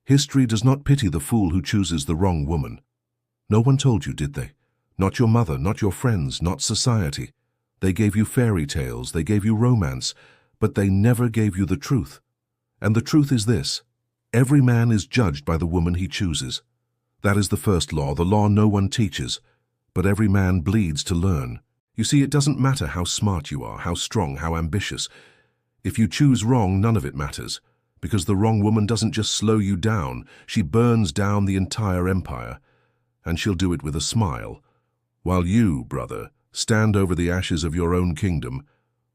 History does not pity the fool who chooses the wrong woman. No one told you, did they? Not your mother, not your friends, not society. They gave you fairy tales, they gave you romance, but they never gave you the truth. And the truth is this: every man is judged by the woman he chooses. That is the first law, the law no one teaches, but every man bleeds to learn. You see, it doesn't matter how smart you are, how strong, how ambitious. If you choose wrong, none of it matters, because the wrong woman doesn't just slow you down, she burns down the entire empire. And she'll do it with a smile, while you, brother, stand over the ashes of your own kingdom,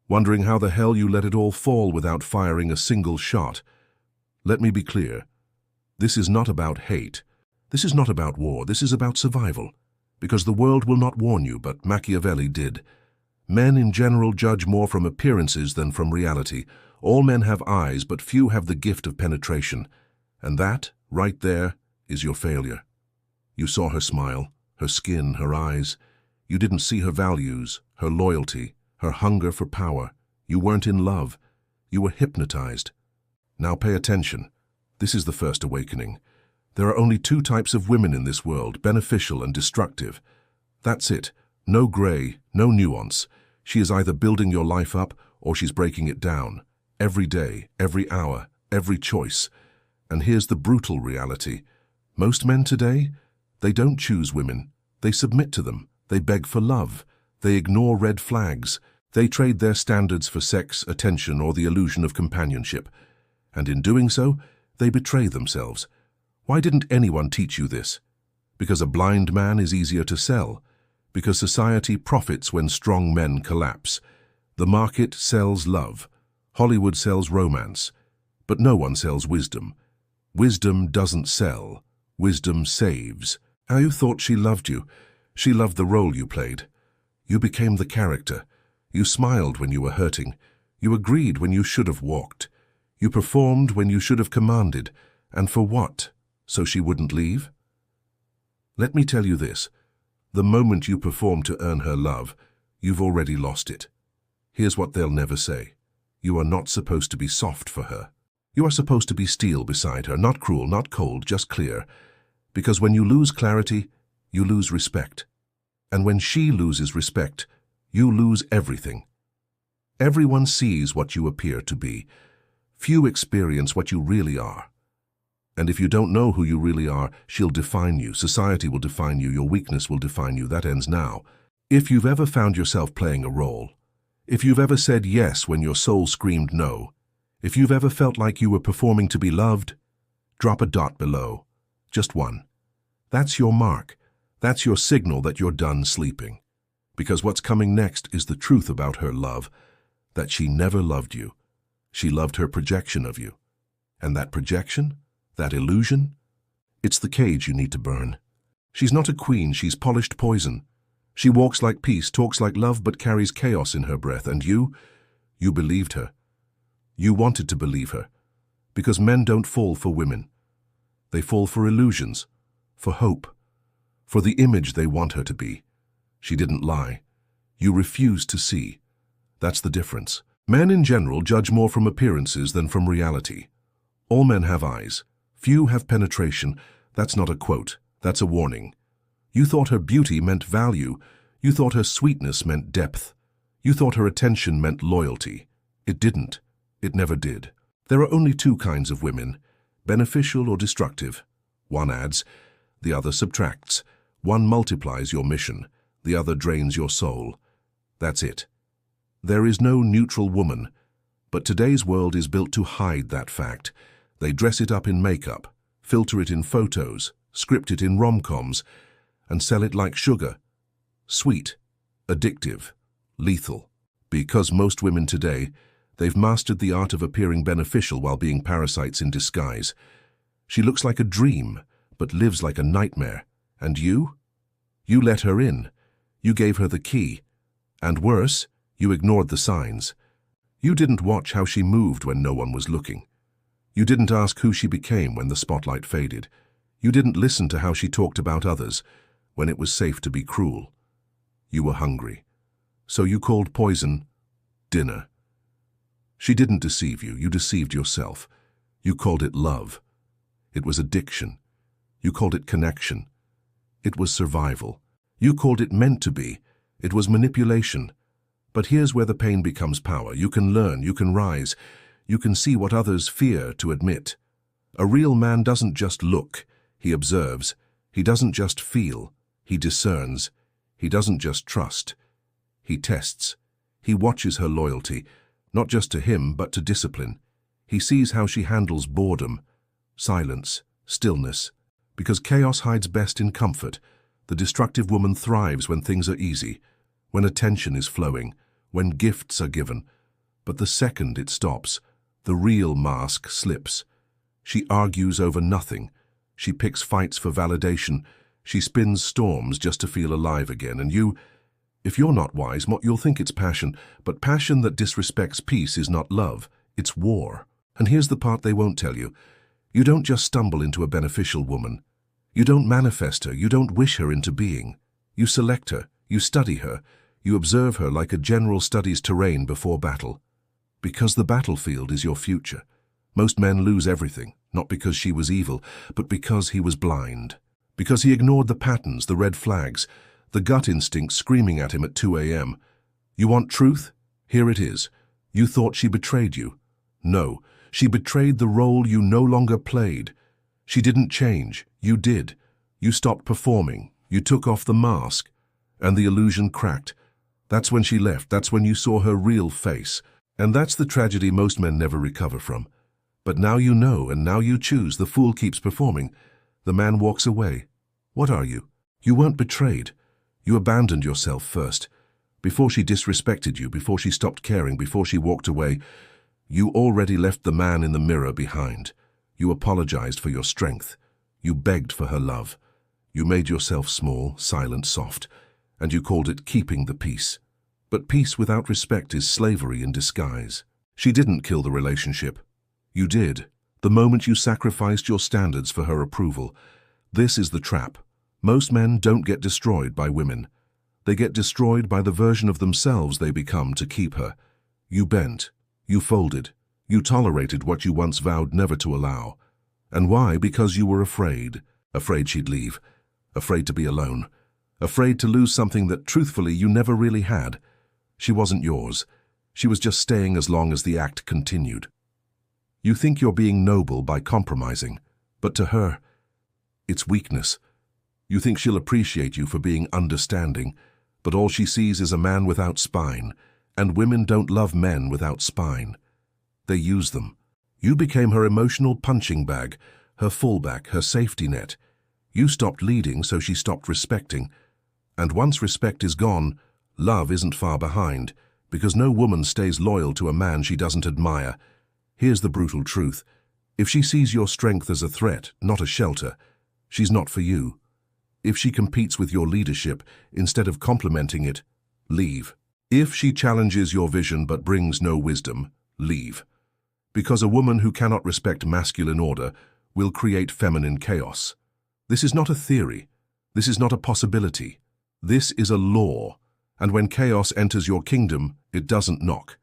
wondering how the hell you let it all fall without firing a single shot. Let me be clear. This is not about hate. This is not about war. This is about survival. Because the world will not warn you, but Machiavelli did. Men in general judge more from appearances than from reality. All men have eyes, but few have the gift of penetration. And that, right there, is your failure. You saw her smile, her skin, her eyes. You didn't see her values, her loyalty, her hunger for power. You weren't in love. You were hypnotized. Now pay attention. This is the first awakening. There are only two types of women in this world, beneficial and destructive. That's it. No gray, no nuance. She is either building your life up or she's breaking it down. Every day, every hour, every choice. And here's the brutal reality. Most men today, they don't choose women. They submit to them. They beg for love. They ignore red flags. They trade their standards for sex, attention, or the illusion of companionship. And in doing so, they betray themselves. Why didn't anyone teach you this? Because a blind man is easier to sell. Because society profits when strong men collapse. The market sells love. Hollywood sells romance. But no one sells wisdom. Wisdom doesn't sell. Wisdom saves. How you thought she loved you. She loved the role you played. You became the character. You smiled when you were hurting. You agreed when you should have walked. You performed when you should have commanded. And for what? So she wouldn't leave? Let me tell you this. The moment you perform to earn her love, you've already lost it. Here's what they'll never say. You are not supposed to be soft for her. You are supposed to be steel beside her, not cruel, not cold, just clear. Because when you lose clarity, you lose respect. And when she loses respect, you lose everything. Everyone sees what you appear to be. Few experience what you really are. And if you don't know who you really are, she'll define you. Society will define you. Your weakness will define you. That ends now. If you've ever found yourself playing a role, if you've ever said yes when your soul screamed no, if you've ever felt like you were performing to be loved, drop a dot below. Just one. That's your mark. That's your signal that you're done sleeping. Because what's coming next is the truth about her love, that she never loved you. She loved her projection of you. And that projection? That illusion? It's the cage you need to burn. She's not a queen, she's polished poison. She walks like peace, talks like love, but carries chaos in her breath. And you believed her. You wanted to believe her. Because men don't fall for women. They fall for illusions, for hope, for the image they want her to be. She didn't lie. You refused to see. That's the difference. Men in general judge more from appearances than from reality. All men have eyes. Few have penetration. That's not a quote. That's a warning. You thought her beauty meant value. You thought her sweetness meant depth. You thought her attention meant loyalty. It didn't. It never did. There are only two kinds of women, beneficial or destructive. One adds, the other subtracts. One multiplies your mission, the other drains your soul. That's it. There is no neutral woman, but today's world is built to hide that fact. They dress it up in makeup, filter it in photos, script it in rom-coms, and sell it like sugar. Sweet, addictive, lethal. Because most women today, they've mastered the art of appearing beneficial while being parasites in disguise. She looks like a dream, but lives like a nightmare. And you? You let her in. You gave her the key. And worse, you ignored the signs. You didn't watch how she moved when no one was looking. You didn't ask who she became when the spotlight faded. You didn't listen to how she talked about others when it was safe to be cruel. You were hungry. So you called poison dinner. She didn't deceive you. You deceived yourself. You called it love. It was addiction. You called it connection. It was survival. You called it meant to be. It was manipulation. But here's where the pain becomes power. You can learn, you can rise, you can see what others fear to admit. A real man doesn't just look, he observes. He doesn't just feel, he discerns. He doesn't just trust, he tests. He watches her loyalty, not just to him, but to discipline. He sees how she handles boredom, silence, stillness. Because chaos hides best in comfort, the destructive woman thrives when things are easy, when attention is flowing, when gifts are given. But the second it stops, the real mask slips. She argues over nothing. She picks fights for validation. She spins storms just to feel alive again. And you, if you're not wise, you'll think it's passion. But passion that disrespects peace is not love. It's war. And here's the part they won't tell you. You don't just stumble into a beneficial woman. You don't manifest her. You don't wish her into being. You select her. You study her. You observe her like a general studies terrain before battle. Because the battlefield is your future. Most men lose everything, not because she was evil, but because he was blind. Because he ignored the patterns, the red flags, the gut instinct screaming at him at 2 a.m. You want truth? Here it is. You thought she betrayed you. No, she betrayed the role you no longer played. She didn't change. You did. You stopped performing. You took off the mask. And the illusion cracked. That's when she left. That's when you saw her real face. And that's the tragedy most men never recover from. But now you know, and now you choose. The fool keeps performing. The man walks away. What are you? You weren't betrayed. You abandoned yourself first. Before she disrespected you, before she stopped caring, before she walked away, you already left the man in the mirror behind. You apologized for your strength. You begged for her love. You made yourself small, silent, soft, and you called it keeping the peace. But peace without respect is slavery in disguise. She didn't kill the relationship. You did, the moment you sacrificed your standards for her approval. This is the trap. Most men don't get destroyed by women. They get destroyed by the version of themselves they become to keep her. You bent. You folded. You tolerated what you once vowed never to allow. And why? Because you were afraid. Afraid she'd leave. Afraid to be alone. Afraid to lose something that, truthfully, you never really had. She wasn't yours. She was just staying as long as the act continued. You think you're being noble by compromising, but to her, it's weakness. You think she'll appreciate you for being understanding, but all she sees is a man without spine, and women don't love men without spine. They use them. You became her emotional punching bag, her fallback, her safety net. You stopped leading, so she stopped respecting. And once respect is gone, love isn't far behind, because no woman stays loyal to a man she doesn't admire. Here's the brutal truth. If she sees your strength as a threat, not a shelter, she's not for you. If she competes with your leadership instead of complementing it, leave. If she challenges your vision but brings no wisdom, leave. Because a woman who cannot respect masculine order will create feminine chaos. This is not a theory. This is not a possibility. This is a law. And when chaos enters your kingdom, it doesn't knock.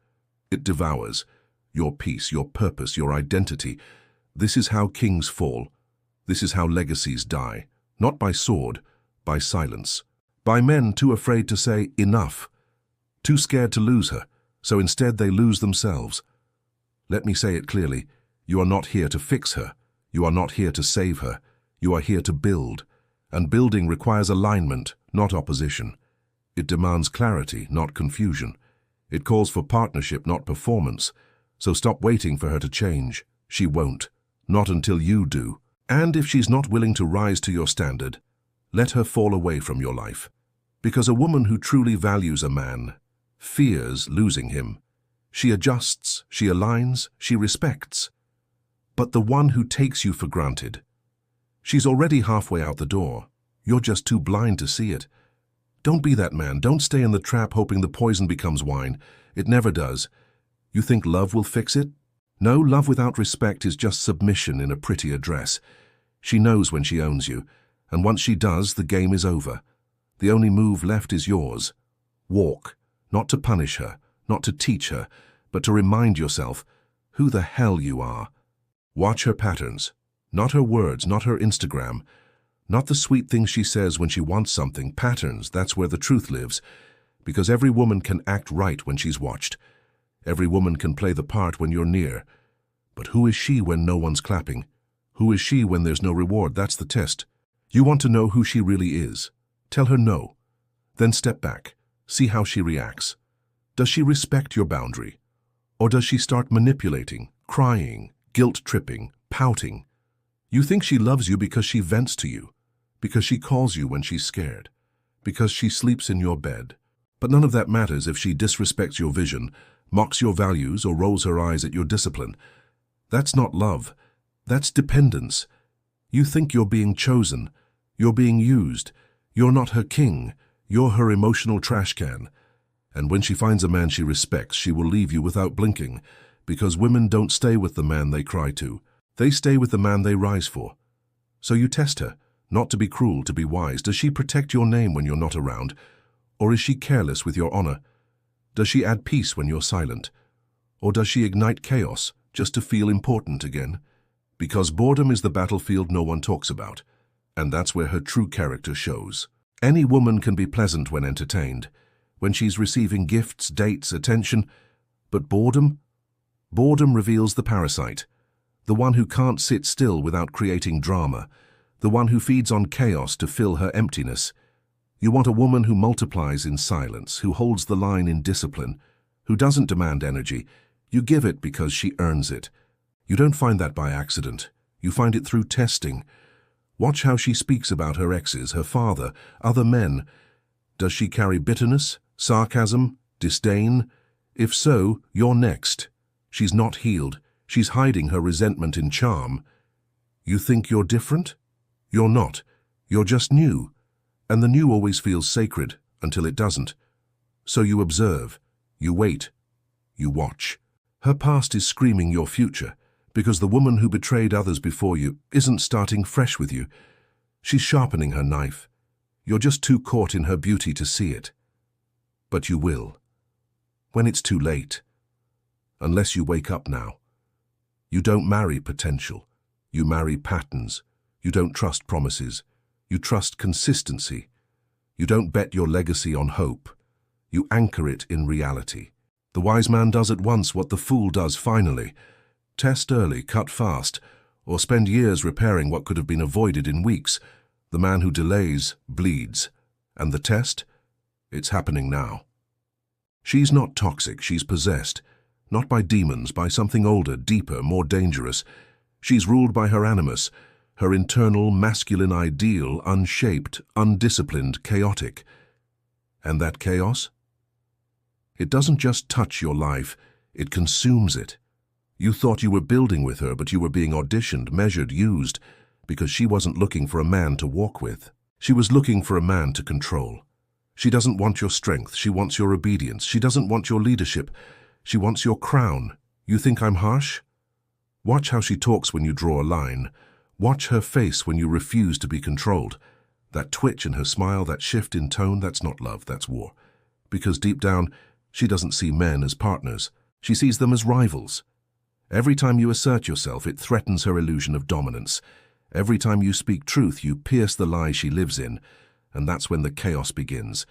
It devours. Your peace, your purpose, your identity. This is how kings fall. This is how legacies die. Not by sword, by silence. By men too afraid to say enough. Too scared to lose her, so instead they lose themselves. Let me say it clearly. You are not here to fix her. You are not here to save her. You are here to build. And building requires alignment, not opposition. It demands clarity, not confusion. It calls for partnership, not performance. So stop waiting for her to change. She won't. Not until you do. And if she's not willing to rise to your standard, let her fall away from your life. Because a woman who truly values a man fears losing him. She adjusts, she aligns, she respects. But the one who takes you for granted, she's already halfway out the door. You're just too blind to see it. Don't be that man. Don't stay in the trap hoping the poison becomes wine. It never does. You think love will fix it? No, love without respect is just submission in a prettier dress. She knows when she owns you, and once she does, the game is over. The only move left is yours. Walk, not to punish her, not to teach her, but to remind yourself who the hell you are. Watch her patterns. Not her words, not her Instagram, not the sweet things she says when she wants something. Patterns, that's where the truth lives. Because every woman can act right when she's watched. Every woman can play the part when you're near. But who is she when no one's clapping? Who is she when there's no reward? That's the test. You want to know who she really is. Tell her no. Then step back. See how she reacts. Does she respect your boundary? Or does she start manipulating, crying, guilt-tripping, pouting? You think she loves you because she vents to you, because she calls you when she's scared, because she sleeps in your bed. But none of that matters if she disrespects your vision, mocks your values, or rolls her eyes at your discipline. That's not love. That's dependence. You think you're being chosen. You're being used. You're not her king. You're her emotional trash can. And when she finds a man she respects, she will leave you without blinking, because women don't stay with the man they cry to. They stay with the man they rise for. So you test her, not to be cruel, to be wise. Does she protect your name when you're not around? Or is she careless with your honor? Does she add peace when you're silent? Or does she ignite chaos just to feel important again? Because boredom is the battlefield no one talks about, and that's where her true character shows. Any woman can be pleasant when entertained, when she's receiving gifts, dates, attention, but boredom reveals the parasite, the one who can't sit still without creating drama, the one who feeds on chaos to fill her emptiness. You want a woman who multiplies in silence, who holds the line in discipline, who doesn't demand energy. You give it because she earns it. You don't find that by accident. You find it through testing. Watch how she speaks about her exes, her father, other men. Does she carry bitterness, sarcasm, disdain? If so, you're next. She's not healed. She's hiding her resentment in charm. You think you're different? You're not. You're just new. And the new always feels sacred until it doesn't. So you observe, you wait, you watch. Her past is screaming your future, because the woman who betrayed others before you isn't starting fresh with you. She's sharpening her knife. You're just too caught in her beauty to see it. But you will. When it's too late. Unless you wake up now. You don't marry potential. You marry patterns. You don't trust promises. You trust consistency. You don't bet your legacy on hope. You anchor it in reality. The wise man does at once what the fool does finally. Test early, cut fast, or spend years repairing what could have been avoided in weeks. The man who delays bleeds. And the test? It's happening now. She's not toxic, she's possessed. Not by demons, by something older, deeper, more dangerous. She's ruled by her animus, her internal masculine ideal, unshaped, undisciplined, chaotic. And that chaos? It doesn't just touch your life, it consumes it. You thought you were building with her, but you were being auditioned, measured, used, because she wasn't looking for a man to walk with. She was looking for a man to control. She doesn't want your strength, she wants your obedience. She doesn't want your leadership, she wants your crown. You think I'm harsh? Watch how she talks when you draw a line. Watch her face when you refuse to be controlled. That twitch in her smile, that shift in tone, that's not love, that's war. Because deep down, she doesn't see men as partners. She sees them as rivals. Every time you assert yourself, it threatens her illusion of dominance. Every time you speak truth, you pierce the lie she lives in, and that's when the chaos begins.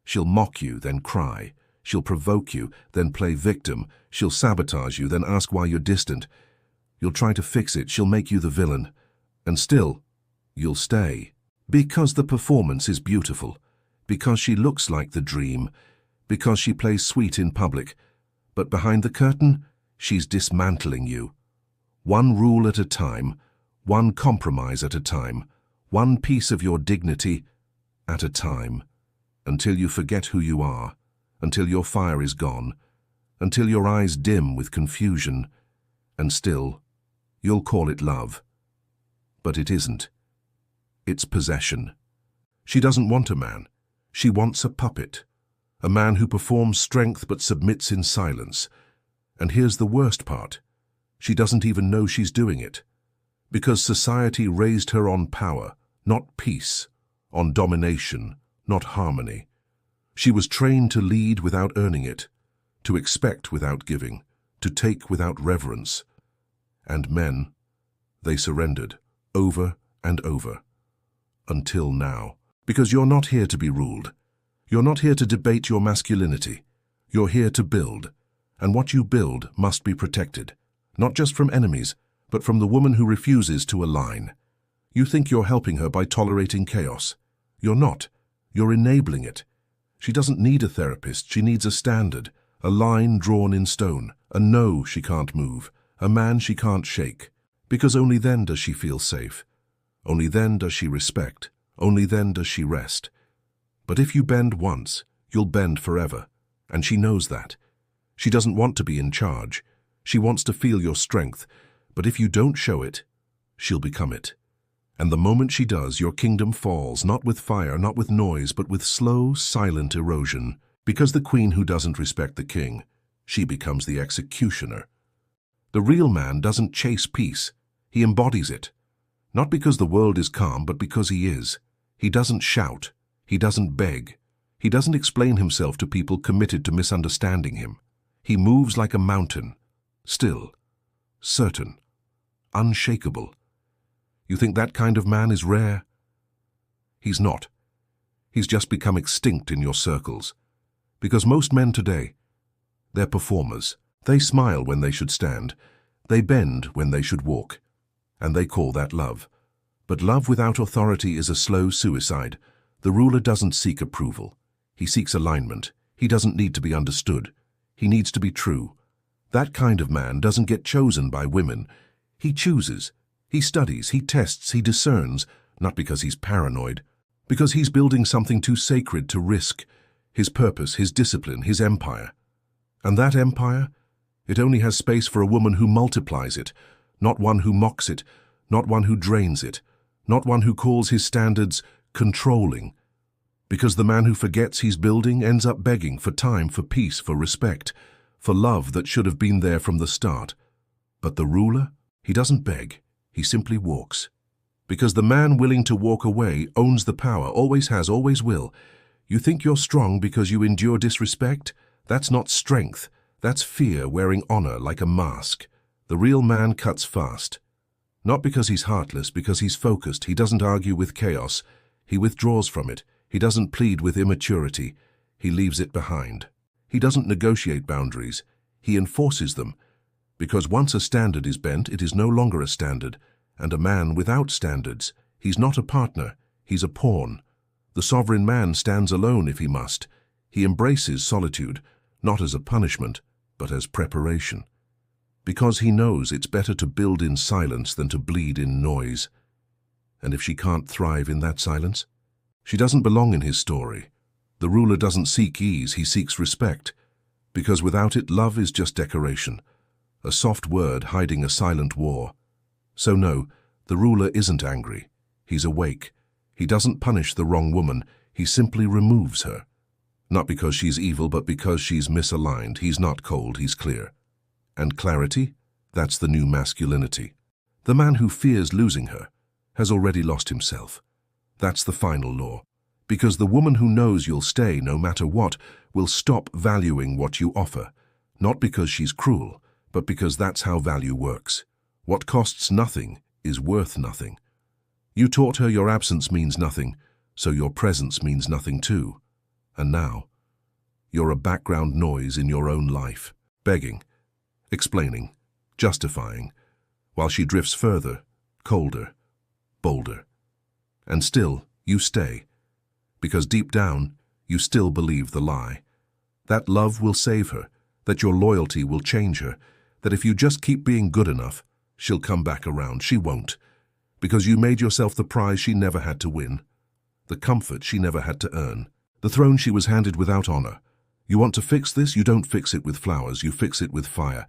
She'll mock you, then cry. She'll provoke you, then play victim. She'll sabotage you, then ask why you're distant. You'll try to fix it, she'll make you the villain. And still, you'll stay. Because the performance is beautiful. Because she looks like the dream. Because she plays sweet in public. But behind the curtain, she's dismantling you. One rule at a time, one compromise at a time, one piece of your dignity at a time, until you forget who you are, until your fire is gone, until your eyes dim with confusion, and still, you'll call it love. But it isn't. It's possession. She doesn't want a man. She wants a puppet. A man who performs strength but submits in silence. And here's the worst part. She doesn't even know she's doing it. Because society raised her on power, not peace, on domination, not harmony. She was trained to lead without earning it, to expect without giving, to take without reverence. And men, They surrendered, over and over. Until now. Because you're not here to be ruled. You're not here to debate your masculinity. You're here to build. And what you build must be protected. Not just from enemies, but from the woman who refuses to align. You think you're helping her by tolerating chaos. You're not. You're enabling it. She doesn't need a therapist. She needs a standard, a line drawn in stone, a no she can't move, a man she can't shake. Because only then does she feel safe. Only then does she respect. Only then does she rest. But if you bend once, you'll bend forever. And she knows that. She doesn't want to be in charge. She wants to feel your strength. But if you don't show it, she'll become it. And the moment she does, your kingdom falls, not with fire, not with noise, but with slow, silent erosion. Because the queen who doesn't respect the king, she becomes the executioner. The real man doesn't chase peace. He embodies it. Not because the world is calm, but because he is. He doesn't shout. He doesn't beg. He doesn't explain himself to people committed to misunderstanding him. He moves like a mountain, still, certain, unshakable. You think that kind of man is rare? He's not. He's just become extinct in your circles. Because most men today, they're performers. They smile when they should stand. They bend when they should walk. And they call that love. But love without authority is a slow suicide. The ruler doesn't seek approval. He seeks alignment. He doesn't need to be understood. He needs to be true. That kind of man doesn't get chosen by women. He chooses. He studies, he tests, he discerns, not because he's paranoid, because he's building something too sacred to risk, his purpose, his discipline, his empire. And that empire, it only has space for a woman who multiplies it, not one who mocks it, not one who drains it, not one who calls his standards controlling. Because the man who forgets he's building ends up begging for time, for peace, for respect, for love that should have been there from the start. But the ruler, he doesn't beg. He simply walks. Because the man willing to walk away owns the power, always has, always will. You think you're strong because you endure disrespect? That's not strength. That's fear wearing honor like a mask. The real man cuts fast. Not because he's heartless, because he's focused. He doesn't argue with chaos. He withdraws from it. He doesn't plead with immaturity. He leaves it behind. He doesn't negotiate boundaries. He enforces them. Because once a standard is bent, it is no longer a standard. And a man without standards, he's not a partner, he's a pawn. The sovereign man stands alone if he must. He embraces solitude, not as a punishment, but as preparation. Because he knows it's better to build in silence than to bleed in noise. And if she can't thrive in that silence, she doesn't belong in his story. The ruler doesn't seek ease, he seeks respect. Because without it, love is just decoration. A soft word hiding a silent war. So no, the ruler isn't angry. He's awake. He doesn't punish the wrong woman. He simply removes her. Not because she's evil, but because she's misaligned. He's not cold, he's clear. And clarity? That's the new masculinity. The man who fears losing her has already lost himself. That's the final law. Because the woman who knows you'll stay no matter what will stop valuing what you offer. Not because she's cruel, but because that's how value works. What costs nothing is worth nothing. You taught her your absence means nothing, so your presence means nothing too. And now, you're a background noise in your own life, begging, explaining, justifying, while she drifts further, colder, bolder. And still, you stay, because deep down, you still believe the lie. That love will save her, that your loyalty will change her, that if you just keep being good enough, she'll come back around. She won't, because you made yourself the prize she never had to win, the comfort she never had to earn, the throne she was handed without honor. You want to fix this? You don't fix it with flowers, you fix it with fire.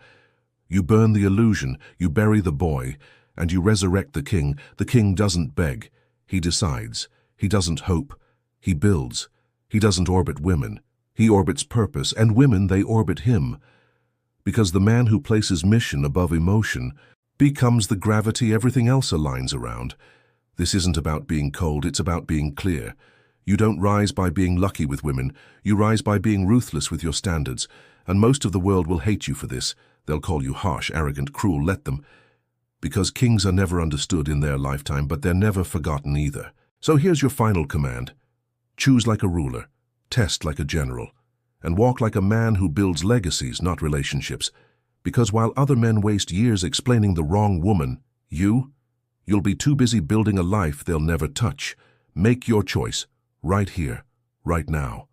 You burn the illusion, you bury the boy, and you resurrect the king. The king doesn't beg, he decides. He doesn't hope, he builds. He doesn't orbit women, he orbits purpose, and women, they orbit him. Because the man who places mission above emotion becomes the gravity everything else aligns around. This isn't about being cold, it's about being clear. You don't rise by being lucky with women, you rise by being ruthless with your standards. And most of the world will hate you for this. They'll call you harsh, arrogant, cruel, let them. Because kings are never understood in their lifetime, but they're never forgotten either. So here's your final command. Choose like a ruler, test like a general, and walk like a man who builds legacies, not relationships. Because while other men waste years explaining the wrong woman, you'll be too busy building a life they'll never touch. Make your choice, right here, right now.